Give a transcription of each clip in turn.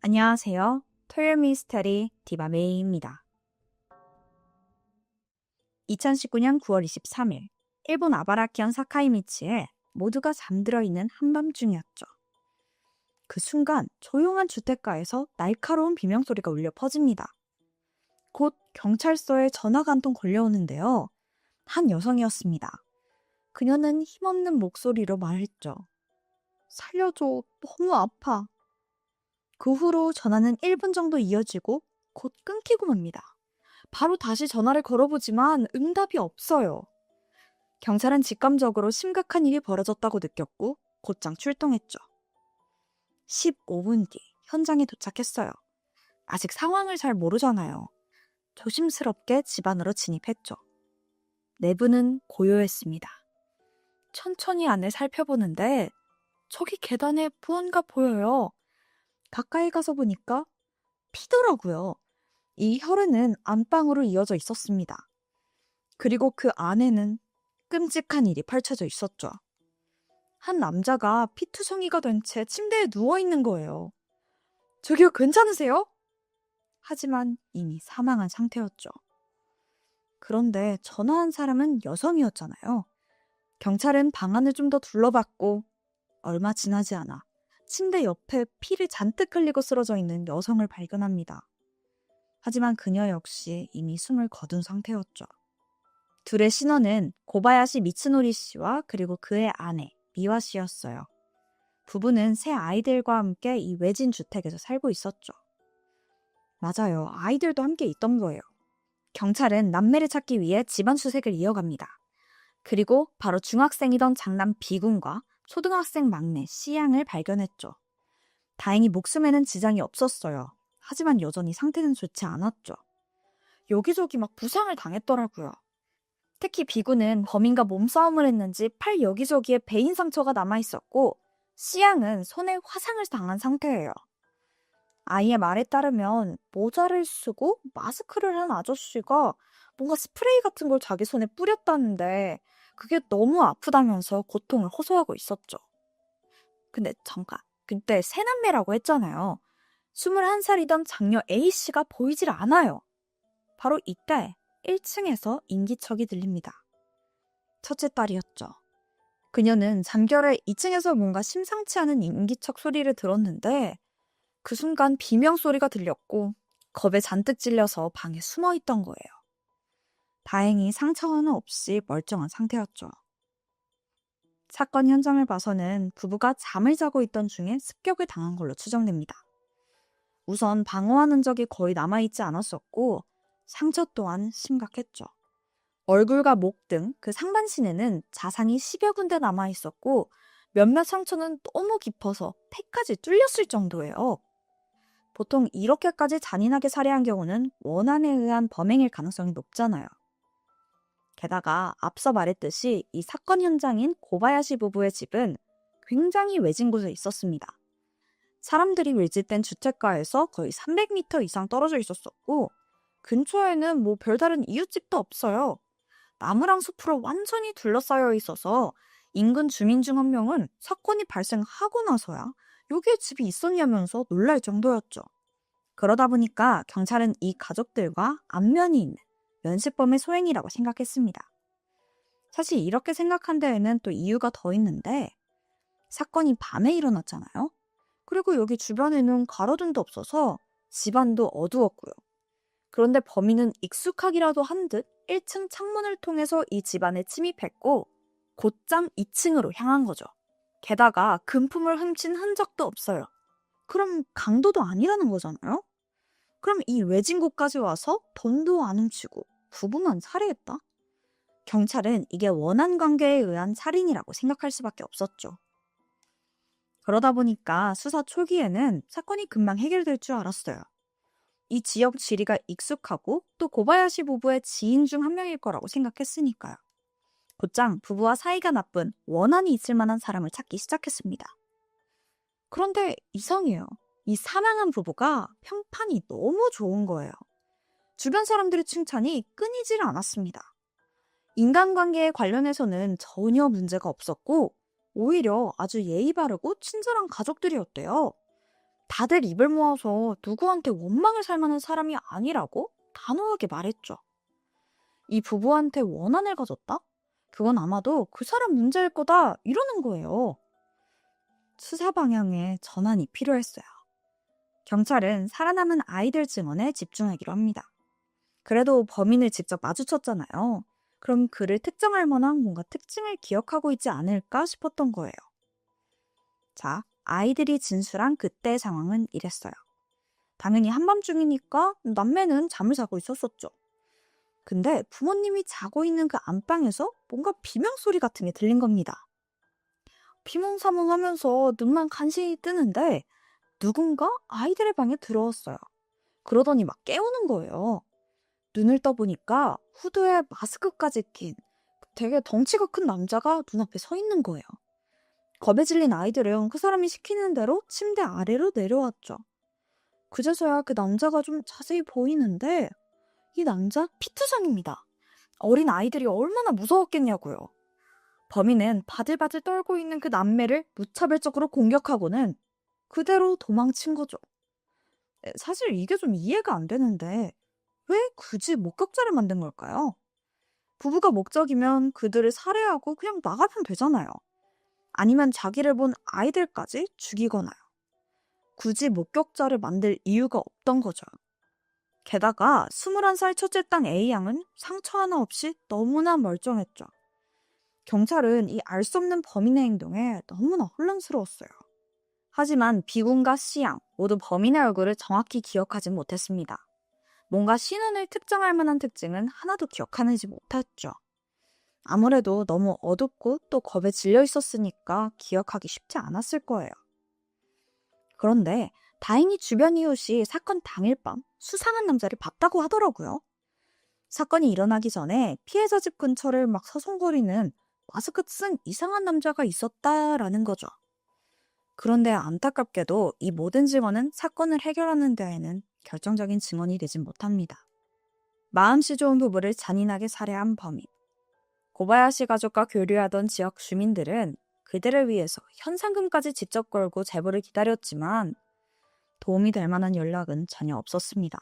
안녕하세요. 토요일 미스터리 디바메이입니다. 2019년 9월 23일, 일본 아바라키현 사카이미치에 모두가 잠들어 있는 한밤중이었죠. 그 순간 조용한 주택가에서 날카로운 비명소리가 울려 퍼집니다. 곧 경찰서에 전화가 한 통 걸려오는데요. 한 여성이었습니다. 그녀는 힘없는 목소리로 말했죠. 살려줘, 너무 아파. 그 후로 전화는 1분 정도 이어지고 곧 끊기고 맙니다. 바로 다시 전화를 걸어보지만 응답이 없어요. 경찰은 직감적으로 심각한 일이 벌어졌다고 느꼈고 곧장 출동했죠. 15분 뒤 현장에 도착했어요. 아직 상황을 잘 모르잖아요. 조심스럽게 집 안으로 진입했죠. 내부는 고요했습니다. 천천히 안을 살펴보는데 저기 계단에 무언가 보여요. 가까이 가서 보니까 피더라고요. 이 혈흔은 안방으로 이어져 있었습니다. 그리고 그 안에는 끔찍한 일이 펼쳐져 있었죠. 한 남자가 피투성이가 된 채 침대에 누워있는 거예요. 저기요, 괜찮으세요? 하지만 이미 사망한 상태였죠. 그런데 전화한 사람은 여성이었잖아요. 경찰은 방 안을 좀 더 둘러봤고 얼마 지나지 않아 침대 옆에 피를 잔뜩 흘리고 쓰러져 있는 여성을 발견합니다. 하지만 그녀 역시 이미 숨을 거둔 상태였죠. 둘의 신원은 고바야시 미츠노리 씨와 그리고 그의 아내 미와 씨였어요. 부부는 세 아이들과 함께 이 외진 주택에서 살고 있었죠. 맞아요. 아이들도 함께 있던 거예요. 경찰은 남매를 찾기 위해 집안 수색을 이어갑니다. 그리고 바로 중학생이던 장남 B군과 초등학생 막내 C양을 발견했죠. 다행히 목숨에는 지장이 없었어요. 하지만 여전히 상태는 좋지 않았죠. 여기저기 막 부상을 당했더라고요. 특히 B군은 범인과 몸싸움을 했는지 팔 여기저기에 베인 상처가 남아있었고 C양은 손에 화상을 당한 상태예요. 아이의 말에 따르면 모자를 쓰고 마스크를 한 아저씨가 뭔가 스프레이 같은 걸 자기 손에 뿌렸다는데 그게 너무 아프다면서 고통을 호소하고 있었죠. 근데 잠깐, 그때 새 남매라고 했잖아요. 21살이던 장녀 A씨가 보이질 않아요. 바로 이때 1층에서 인기척이 들립니다. 첫째 딸이었죠. 그녀는 잠결에 2층에서 뭔가 심상치 않은 인기척 소리를 들었는데 그 순간 비명소리가 들렸고 겁에 잔뜩 찔려서 방에 숨어 있던 거예요. 다행히 상처는 없이 멀쩡한 상태였죠. 사건 현장을 봐서는 부부가 잠을 자고 있던 중에 습격을 당한 걸로 추정됩니다. 우선 방어한 흔적이 거의 남아있지 않았었고 상처 또한 심각했죠. 얼굴과 목 등 그 상반신에는 자상이 10여 군데 남아있었고 몇몇 상처는 너무 깊어서 폐까지 뚫렸을 정도예요. 보통 이렇게까지 잔인하게 살해한 경우는 원한에 의한 범행일 가능성이 높잖아요. 게다가 앞서 말했듯이 이 사건 현장인 고바야시 부부의 집은 굉장히 외진 곳에 있었습니다. 사람들이 밀집된 주택가에서 거의 300m 이상 떨어져 있었었고 근처에는 뭐 별다른 이웃집도 없어요. 나무랑 숲으로 완전히 둘러싸여 있어서 인근 주민 중 한 명은 사건이 발생하고 나서야 여기에 집이 있었냐면서 놀랄 정도였죠. 그러다 보니까 경찰은 이 가족들과 안면이 있는 면식범의 소행이라고 생각했습니다. 사실 이렇게 생각한 데에는 또 이유가 더 있는데 사건이 밤에 일어났잖아요. 그리고 여기 주변에는 가로등도 없어서 집안도 어두웠고요. 그런데 범인은 익숙하기라도 한 듯 1층 창문을 통해서 이 집안에 침입했고 곧장 2층으로 향한 거죠. 게다가 금품을 훔친 흔적도 없어요. 그럼 강도도 아니라는 거잖아요? 그럼 이 외진 곳까지 와서 돈도 안 훔치고 부부만 살해했다? 경찰은 이게 원한 관계에 의한 살인이라고 생각할 수밖에 없었죠. 그러다 보니까 수사 초기에는 사건이 금방 해결될 줄 알았어요. 이 지역 지리가 익숙하고 또 고바야시 부부의 지인 중 한 명일 거라고 생각했으니까요. 곧장 부부와 사이가 나쁜 원한이 있을 만한 사람을 찾기 시작했습니다. 그런데 이상해요. 이 사망한 부부가 평판이 너무 좋은 거예요. 주변 사람들의 칭찬이 끊이질 않았습니다. 인간관계에 관련해서는 전혀 문제가 없었고 오히려 아주 예의 바르고 친절한 가족들이었대요. 다들 입을 모아서 누구한테 원망을 살 만한 사람이 아니라고 단호하게 말했죠. 이 부부한테 원한을 가졌다? 그건 아마도 그 사람 문제일 거다 이러는 거예요. 수사 방향에 전환이 필요했어요. 경찰은 살아남은 아이들 증언에 집중하기로 합니다. 그래도 범인을 직접 마주쳤잖아요. 그럼 그를 특정할 만한 뭔가 특징을 기억하고 있지 않을까 싶었던 거예요. 자, 아이들이 진술한 그때의 상황은 이랬어요. 당연히 한밤중이니까 남매는 잠을 자고 있었었죠. 근데 부모님이 자고 있는 그 안방에서 뭔가 비명소리 같은 게 들린 겁니다. 비몽사몽하면서 눈만 간신히 뜨는데 누군가 아이들의 방에 들어왔어요. 그러더니 막 깨우는 거예요. 눈을 떠보니까 후드에 마스크까지 낀 되게 덩치가 큰 남자가 눈앞에 서 있는 거예요. 겁에 질린 아이들은 그 사람이 시키는 대로 침대 아래로 내려왔죠. 그제서야 그 남자가 좀 자세히 보이는데 이 남자 피투성입니다. 어린 아이들이 얼마나 무서웠겠냐고요. 범인은 바들바들 떨고 있는 그 남매를 무차별적으로 공격하고는 그대로 도망친 거죠. 사실 이게 좀 이해가 안 되는데 왜 굳이 목격자를 만든 걸까요? 부부가 목적이면 그들을 살해하고 그냥 나가면 되잖아요. 아니면 자기를 본 아이들까지 죽이거나요. 굳이 목격자를 만들 이유가 없던 거죠. 게다가 21살 첫째 딸 A양은 상처 하나 없이 너무나 멀쩡했죠. 경찰은 이 알 수 없는 범인의 행동에 너무나 혼란스러웠어요. 하지만 B군과 C양 모두 범인의 얼굴을 정확히 기억하지 못했습니다. 뭔가 신원을 특정할 만한 특징은 하나도 기억하지 못했죠. 아무래도 너무 어둡고 또 겁에 질려 있었으니까 기억하기 쉽지 않았을 거예요. 그런데 다행히 주변 이웃이 사건 당일 밤 수상한 남자를 봤다고 하더라고요. 사건이 일어나기 전에 피해자 집 근처를 막 서성거리는 마스크 쓴 이상한 남자가 있었다라는 거죠. 그런데 안타깝게도 이 모든 증언은 사건을 해결하는 데에는 결정적인 증언이 되진 못합니다. 마음씨 좋은 부부를 잔인하게 살해한 범인. 고바야시 가족과 교류하던 지역 주민들은 그들을 위해서 현상금까지 직접 걸고 제보를 기다렸지만 도움이 될 만한 연락은 전혀 없었습니다.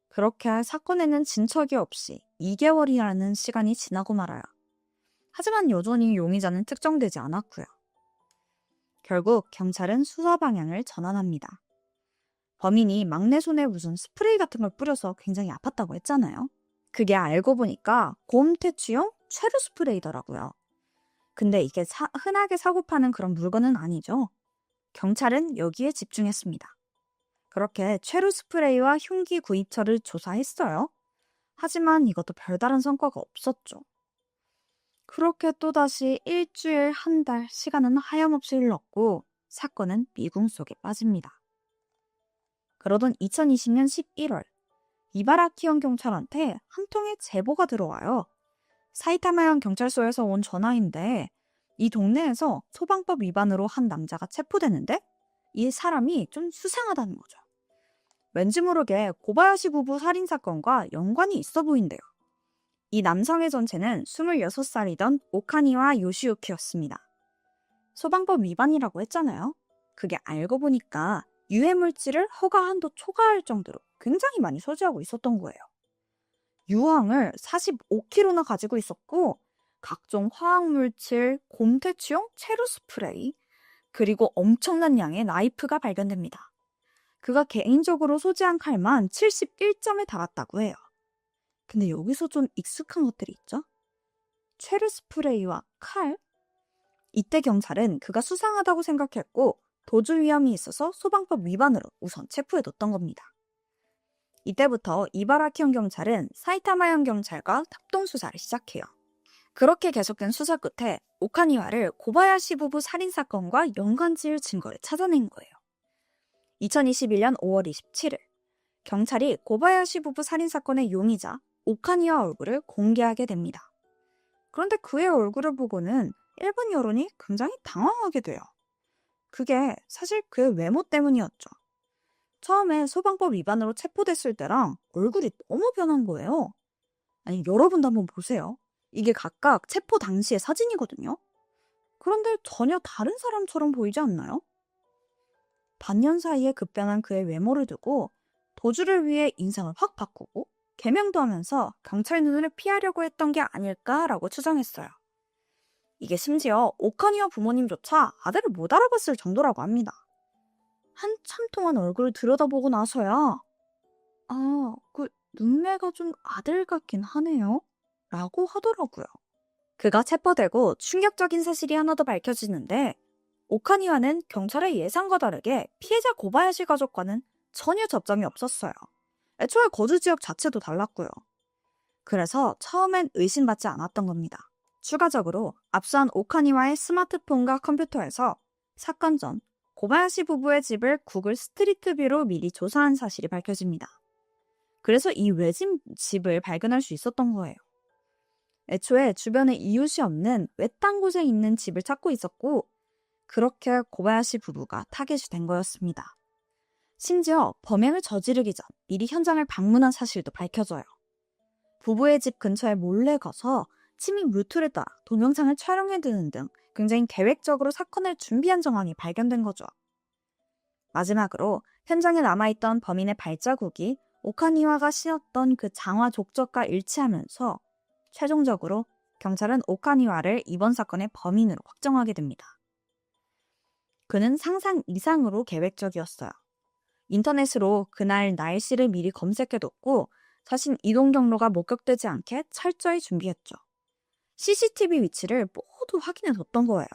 그렇게 사건에는 진척이 없이 2개월이라는 시간이 지나고 말아요. 하지만 여전히 용의자는 특정되지 않았고요. 결국 경찰은 수사 방향을 전환합니다. 범인이 막내 손에 무슨 스프레이 같은 걸 뿌려서 굉장히 아팠다고 했잖아요. 그게 알고 보니까 곰퇴치용 최루 스프레이더라고요. 근데 이게 흔하게 사고 파는 그런 물건은 아니죠. 경찰은 여기에 집중했습니다. 그렇게 최루 스프레이와 흉기 구입처를 조사했어요. 하지만 이것도 별다른 성과가 없었죠. 그렇게 또다시 일주일, 한 달 시간은 하염없이 흘렀고 사건은 미궁 속에 빠집니다. 그러던 2020년 11월 이바라키현 경찰한테 한 통의 제보가 들어와요. 사이타마현 경찰서에서 온 전화인데 이 동네에서 소방법 위반으로 한 남자가 체포되는데 이 사람이 좀 수상하다는 거죠. 왠지 모르게 고바야시 부부 살인사건과 연관이 있어 보인대요. 이 남성의 전체는 26살이던 오카니와 요시유키였습니다. 소방법 위반이라고 했잖아요. 그게 알고 보니까 유해물질을 허가 한도 초과할 정도로 굉장히 많이 소지하고 있었던 거예요. 유황을 45kg나 가지고 있었고 각종 화학물질, 곰퇴치용 체루 스프레이, 그리고 엄청난 양의 나이프가 발견됩니다. 그가 개인적으로 소지한 칼만 71점에 달았다고 해요. 근데 여기서 좀 익숙한 것들이 있죠? 체루 스프레이와 칼? 이때 경찰은 그가 수상하다고 생각했고 도주 위험이 있어서 소방법 위반으로 우선 체포해뒀던 겁니다. 이때부터 이바라키현 경찰은 사이타마현 경찰과 합동수사를 시작해요. 그렇게 계속된 수사 끝에 오카니와를 고바야시 부부 살인사건과 연관지을 증거를 찾아낸 거예요. 2021년 5월 27일 경찰이 고바야시 부부 살인사건의 용의자 오카니와 얼굴을 공개하게 됩니다. 그런데 그의 얼굴을 보고는 일본 여론이 굉장히 당황하게 돼요. 그게 사실 그의 외모 때문이었죠. 처음에 소방법 위반으로 체포됐을 때랑 얼굴이 너무 변한 거예요. 아니, 여러분도 한번 보세요. 이게 각각 체포 당시의 사진이거든요. 그런데 전혀 다른 사람처럼 보이지 않나요? 반년 사이에 급변한 그의 외모를 두고 도주를 위해 인상을 확 바꾸고 개명도 하면서 경찰 눈을 피하려고 했던 게 아닐까라고 추정했어요. 이게 심지어 오카니와 부모님조차 아들을 못 알아봤을 정도라고 합니다. 한참 동안 얼굴을 들여다보고 나서야 그 눈매가 좀 아들 같긴 하네요 라고 하더라고요. 그가 체포되고 충격적인 사실이 하나 더 밝혀지는데 오카니와는 경찰의 예상과 다르게 피해자 고바야시 가족과는 전혀 접점이 없었어요. 애초에 거주 지역 자체도 달랐고요. 그래서 처음엔 의심받지 않았던 겁니다. 추가적으로 압수한 오카니와의 스마트폰과 컴퓨터에서 사건 전 고바야시 부부의 집을 구글 스트리트뷰로 미리 조사한 사실이 밝혀집니다. 그래서 이 외진 집을 발견할 수 있었던 거예요. 애초에 주변에 이웃이 없는 외딴 곳에 있는 집을 찾고 있었고 그렇게 고바야시 부부가 타겟이 된 거였습니다. 심지어 범행을 저지르기 전 미리 현장을 방문한 사실도 밝혀져요. 부부의 집 근처에 몰래 가서 침입 루트를 따라 동영상을 촬영해두는 등 굉장히 계획적으로 사건을 준비한 정황이 발견된 거죠. 마지막으로 현장에 남아있던 범인의 발자국이 오카니와가 신었던 그 장화 족적과 일치하면서 최종적으로 경찰은 오카니와를 이번 사건의 범인으로 확정하게 됩니다. 그는 상상 이상으로 계획적이었어요. 인터넷으로 그날 날씨를 미리 검색해뒀고 자신 이동 경로가 목격되지 않게 철저히 준비했죠. CCTV 위치를 모두 확인해뒀던 거예요.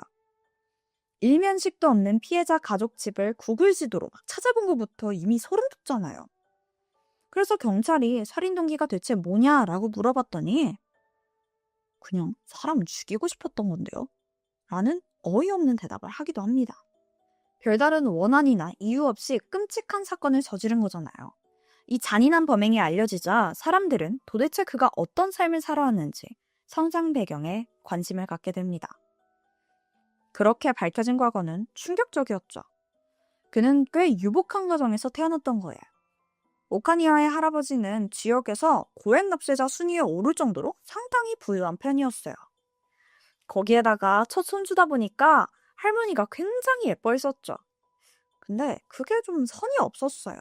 일면식도 없는 피해자 가족 집을 구글 지도로 막 찾아본 것부터 이미 소름 돋잖아요. 그래서 경찰이 살인 동기가 대체 뭐냐라고 물어봤더니 그냥 사람을 죽이고 싶었던 건데요. 라는 어이없는 대답을 하기도 합니다. 별다른 원한이나 이유 없이 끔찍한 사건을 저지른 거잖아요. 이 잔인한 범행이 알려지자 사람들은 도대체 그가 어떤 삶을 살아왔는지 성장 배경에 관심을 갖게 됩니다. 그렇게 밝혀진 과거는 충격적이었죠. 그는 꽤 유복한 가정에서 태어났던 거예요. 오카니와의 할아버지는 지역에서 고액 납세자 순위에 오를 정도로 상당히 부유한 편이었어요. 거기에다가 첫 손주다 보니까 할머니가 굉장히 예뻐했었죠. 근데 그게 좀 선이 없었어요.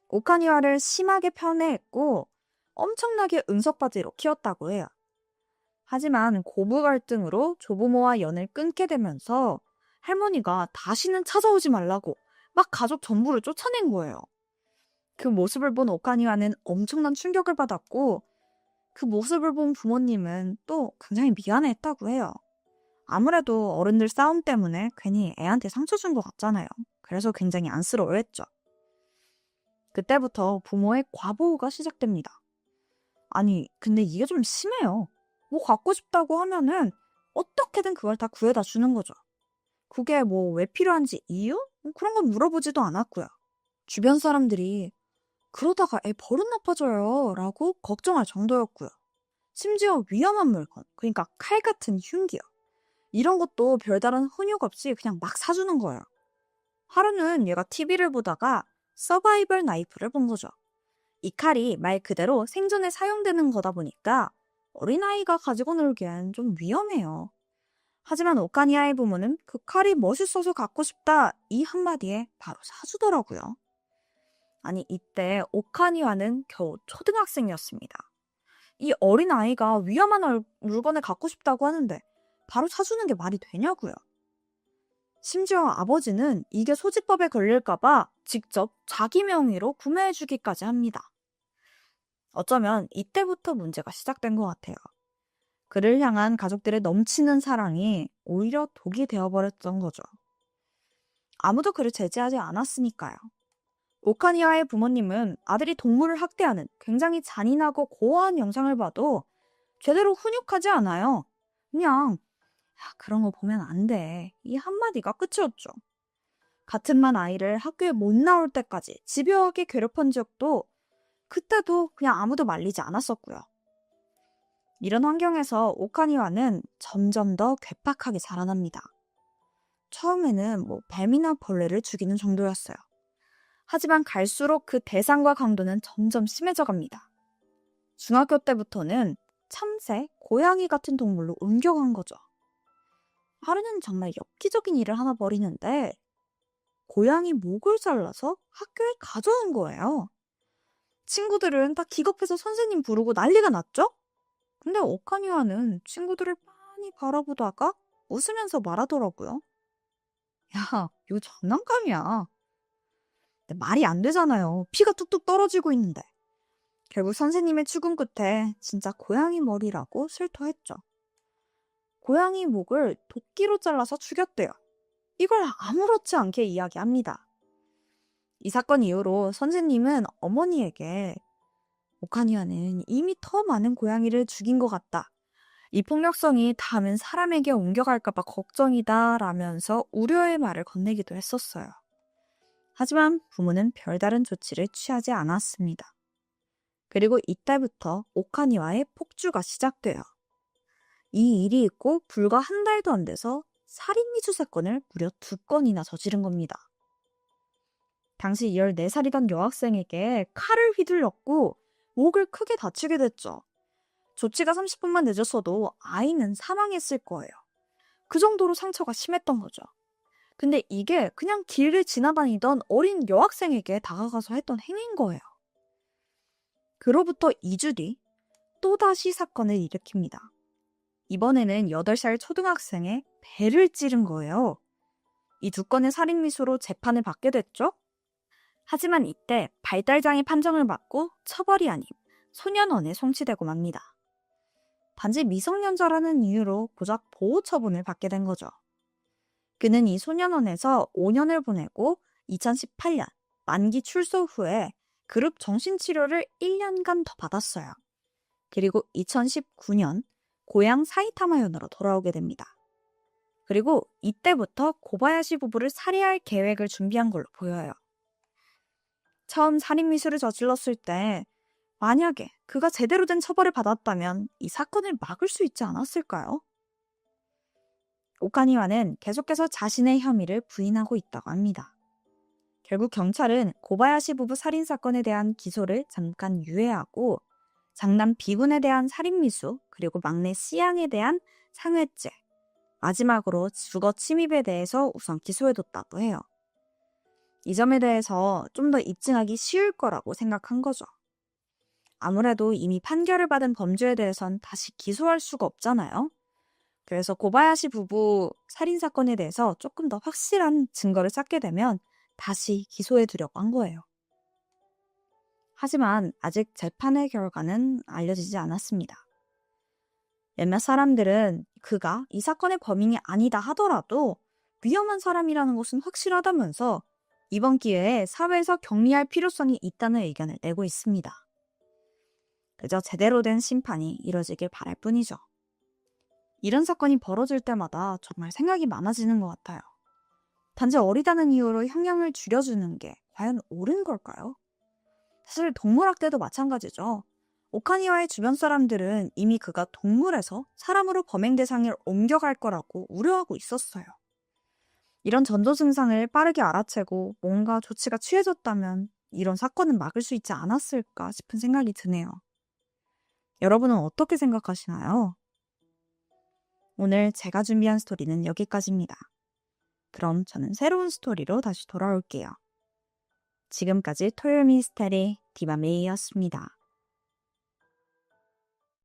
오카니와를 심하게 편애했고 엄청나게 응석바지로 키웠다고 해요. 하지만 고부 갈등으로 조부모와 연을 끊게 되면서 할머니가 다시는 찾아오지 말라고 막 가족 전부를 쫓아낸 거예요. 그 모습을 본 오카니와는 엄청난 충격을 받았고 그 모습을 본 부모님은 또 굉장히 미안해했다고 해요. 아무래도 어른들 싸움 때문에 괜히 애한테 상처 준 것 같잖아요. 그래서 굉장히 안쓰러워했죠. 그때부터 부모의 과보호가 시작됩니다. 아니, 근데 이게 좀 심해요. 뭐 갖고 싶다고 하면은 어떻게든 그걸 다 구해다 주는 거죠. 그게 뭐 왜 필요한지 이유? 그런 건 물어보지도 않았고요. 주변 사람들이 그러다가 애 버릇 나빠져요 라고 걱정할 정도였고요. 심지어 위험한 물건, 그러니까 칼 같은 흉기요. 이런 것도 별다른 훈육 없이 그냥 막 사주는 거예요. 하루는 얘가 TV를 보다가 서바이벌 나이프를 본 거죠. 이 칼이 말 그대로 생존에 사용되는 거다 보니까 어린아이가 가지고 놀기엔 좀 위험해요. 하지만 오카니아의 부모는 그 칼이 멋있어서 갖고 싶다 이 한마디에 바로 사주더라고요. 아니 이때 오카니아는 겨우 초등학생이었습니다. 이 어린아이가 위험한 물건을 갖고 싶다고 하는데 바로 사주는 게 말이 되냐고요. 심지어 아버지는 이게 소지법에 걸릴까봐 직접 자기 명의로 구매해주기까지 합니다. 어쩌면 이때부터 문제가 시작된 것 같아요. 그를 향한 가족들의 넘치는 사랑이 오히려 독이 되어버렸던 거죠. 아무도 그를 제지하지 않았으니까요. 오카니아의 부모님은 아들이 동물을 학대하는 굉장히 잔인하고 고어한 영상을 봐도 제대로 훈육하지 않아요. 그냥 그런 거 보면 안 돼. 이 한마디가 끝이었죠. 같은 반 아이를 학교에 못 나올 때까지 집요하게 괴롭힌 적도 그때도 그냥 아무도 말리지 않았었고요. 이런 환경에서 오카니와는 점점 더 괴팍하게 자라납니다. 처음에는 뱀이나 벌레를 죽이는 정도였어요. 하지만 갈수록 그 대상과 강도는 점점 심해져 갑니다. 중학교 때부터는 참새, 고양이 같은 동물로 옮겨간 거죠. 하루는 정말 엽기적인 일을 하나 벌이는데 고양이 목을 잘라서 학교에 가져온 거예요. 친구들은 다 기겁해서 선생님 부르고 난리가 났죠? 근데 오카니와는 친구들을 빤히 바라보다가 웃으면서 말하더라고요. 야, 이거 장난감이야. 근데 말이 안 되잖아요. 피가 뚝뚝 떨어지고 있는데. 결국 선생님의 추궁 끝에 진짜 고양이 머리라고 슬토했죠. 고양이 목을 도끼로 잘라서 죽였대요. 이걸 아무렇지 않게 이야기합니다. 이 사건 이후로 선생님은 어머니에게 오카니와는 이미 더 많은 고양이를 죽인 것 같다. 이 폭력성이 다음엔 사람에게 옮겨갈까봐 걱정이다 라면서 우려의 말을 건네기도 했었어요. 하지만 부모는 별다른 조치를 취하지 않았습니다. 그리고 이때부터 오카니와의 폭주가 시작돼요. 이 일이 있고 불과 한 달도 안 돼서 살인미수 사건을 무려 2건이나 저지른 겁니다. 당시 14살이던 여학생에게 칼을 휘둘렀고 목을 크게 다치게 됐죠. 조치가 30분만 늦었어도 아이는 사망했을 거예요. 그 정도로 상처가 심했던 거죠. 근데 이게 그냥 길을 지나다니던 어린 여학생에게 다가가서 했던 행위인 거예요. 그로부터 2주 뒤 또다시 사건을 일으킵니다. 이번에는 8살 초등학생의 배를 찌른 거예요. 이 2건의 살인미수로 재판을 받게 됐죠? 하지만 이때 발달장애 판정을 받고 처벌이 아닌 소년원에 송치되고 맙니다. 단지 미성년자라는 이유로 고작 보호 처분을 받게 된 거죠. 그는 이 소년원에서 5년을 보내고 2018년 만기 출소 후에 그룹 정신치료를 1년간 더 받았어요. 그리고 2019년 고향 사이타마현으로 돌아오게 됩니다. 그리고 이때부터 고바야시 부부를 살해할 계획을 준비한 걸로 보여요. 처음 살인미수를 저질렀을 때 만약에 그가 제대로 된 처벌을 받았다면 이 사건을 막을 수 있지 않았을까요? 오카니와는 계속해서 자신의 혐의를 부인하고 있다고 합니다. 결국 경찰은 고바야시 부부 살인사건에 대한 기소를 잠깐 유예하고 장남 비군에 대한 살인미수 그리고 막내 씨양에 대한 상해죄, 마지막으로 주거 침입에 대해서 우선 기소해뒀다고 해요. 이 점에 대해서 좀 더 입증하기 쉬울 거라고 생각한 거죠. 아무래도 이미 판결을 받은 범죄에 대해선 다시 기소할 수가 없잖아요. 그래서 고바야시 부부 살인사건에 대해서 조금 더 확실한 증거를 쌓게 되면 다시 기소해두려고 한 거예요. 하지만 아직 재판의 결과는 알려지지 않았습니다. 몇몇 사람들은 그가 이 사건의 범인이 아니다 하더라도 위험한 사람이라는 것은 확실하다면서 이번 기회에 사회에서 격리할 필요성이 있다는 의견을 내고 있습니다. 그저 제대로 된 심판이 이뤄지길 바랄 뿐이죠. 이런 사건이 벌어질 때마다 정말 생각이 많아지는 것 같아요. 단지 어리다는 이유로 형량을 줄여주는 게 과연 옳은 걸까요? 사실 동물학대도 마찬가지죠. 오카니와의 주변 사람들은 이미 그가 동물에서 사람으로 범행 대상을 옮겨갈 거라고 우려하고 있었어요. 이런 전조 증상을 빠르게 알아채고 뭔가 조치가 취해졌다면 이런 사건은 막을 수 있지 않았을까 싶은 생각이 드네요. 여러분은 어떻게 생각하시나요? 오늘 제가 준비한 스토리는 여기까지입니다. 그럼 저는 새로운 스토리로 다시 돌아올게요. 지금까지 토요일 미스테리 디바메이였습니다.